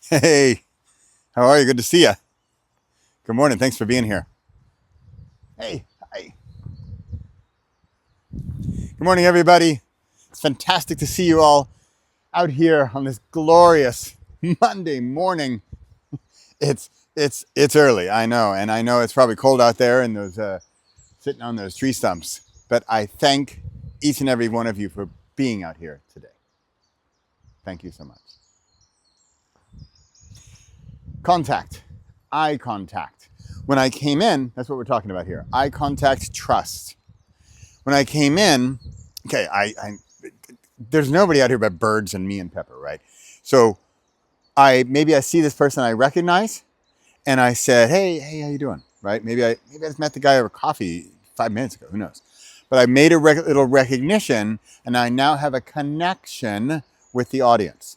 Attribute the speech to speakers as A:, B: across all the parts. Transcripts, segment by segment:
A: Hey, how are you? Good to see you. Good morning. Thanks for being here. Hey, hi. Good morning, everybody. It's fantastic to see you all out here on this glorious Monday morning. It's early, I know, and I know it's probably cold out there and those sitting on those tree stumps. But I thank each and every one of you for being out here today. Thank you so much. Contact, eye contact. When I came in, that's what we're talking about here. Eye contact, trust. When I came in, okay, I there's nobody out here but birds and me and Pepper, right? So I see this person I recognize, and I said, hey, how you doing? Right? Maybe I just met the guy over coffee 5 minutes ago. Who knows? But I made a little recognition, and I now have a connection with the audience.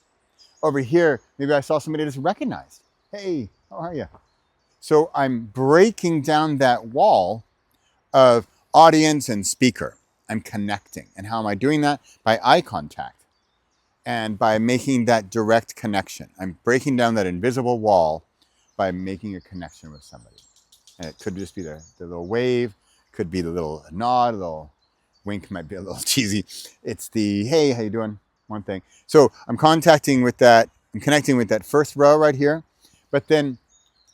A: Over here, maybe I saw somebody I just recognized. Hey, how are you? So I'm breaking down that wall of audience and speaker. I'm connecting. And how am I doing that? By eye contact and by making that direct connection. I'm breaking down that invisible wall by making a connection with somebody. And it could just be the little wave, could be the little nod, a little wink might be a little cheesy. It's the, hey, how you doing? One thing. So I'm connecting with that first row right here. But then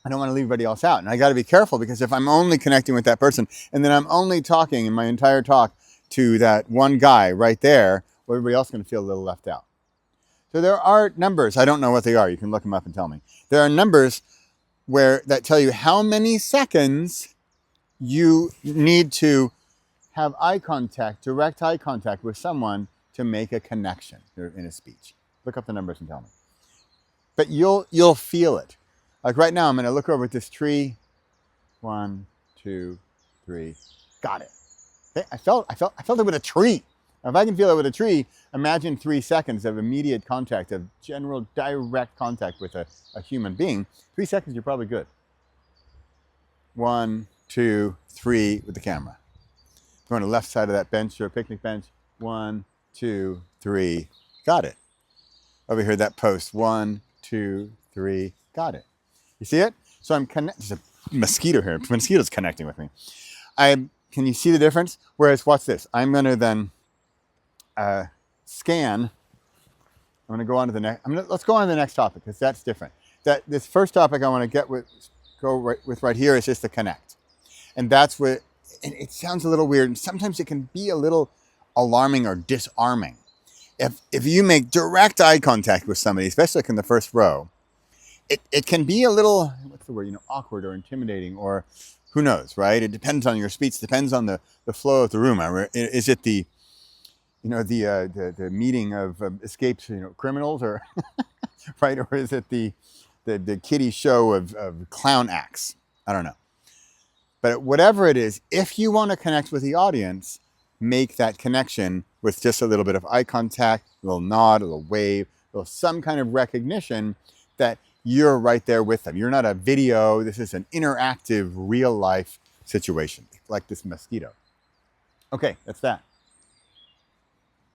A: I don't want to leave everybody else out. And I got to be careful because if I'm only connecting with that person and then I'm only talking in my entire talk to that one guy right there, well, everybody else is going to feel a little left out. So there are numbers. I don't know what they are. You can look them up and tell me. There are numbers that tell you how many seconds you need to have eye contact, direct eye contact with someone to make a connection in a speech. Look up the numbers and tell me. But you'll feel it. Like right now, I'm going to look over at this tree. 1, 2, 3. Got it. Okay, I felt it with a tree. Now, if I can feel it with a tree, imagine 3 seconds of immediate contact, of general direct contact with a human being. 3 seconds, you're probably good. 1, 2, 3 with the camera. Go on the left side of that bench or a picnic bench. 1, 2, 3. Got it. Over here, that post. 1, 2, 3. Got it. You see it? So I'm connecting. There's a mosquito here. Mosquito's connecting with me. Can you see the difference? Whereas, watch this. I'm going to then scan. I'm going to go on to the next. Let's go on to the next topic because that's different. This first topic I want to go right here is just to connect, and that's what. And it sounds a little weird, and sometimes it can be a little alarming or disarming. If you make direct eye contact with somebody, especially like in the first row, it can be a little, what's the word, awkward or intimidating, or who knows, right? It depends on your speech, depends on the flow of the room. Is it the meeting of escaped criminals, or right, or is it the kiddie show of clown acts? I don't know. But whatever it is, if you want to connect with the audience, make that connection with just a little bit of eye contact, a little nod, a little wave, some kind of recognition that you're right there with them. You're not a video. This is an interactive, real life situation, like this mosquito. Okay, that's that.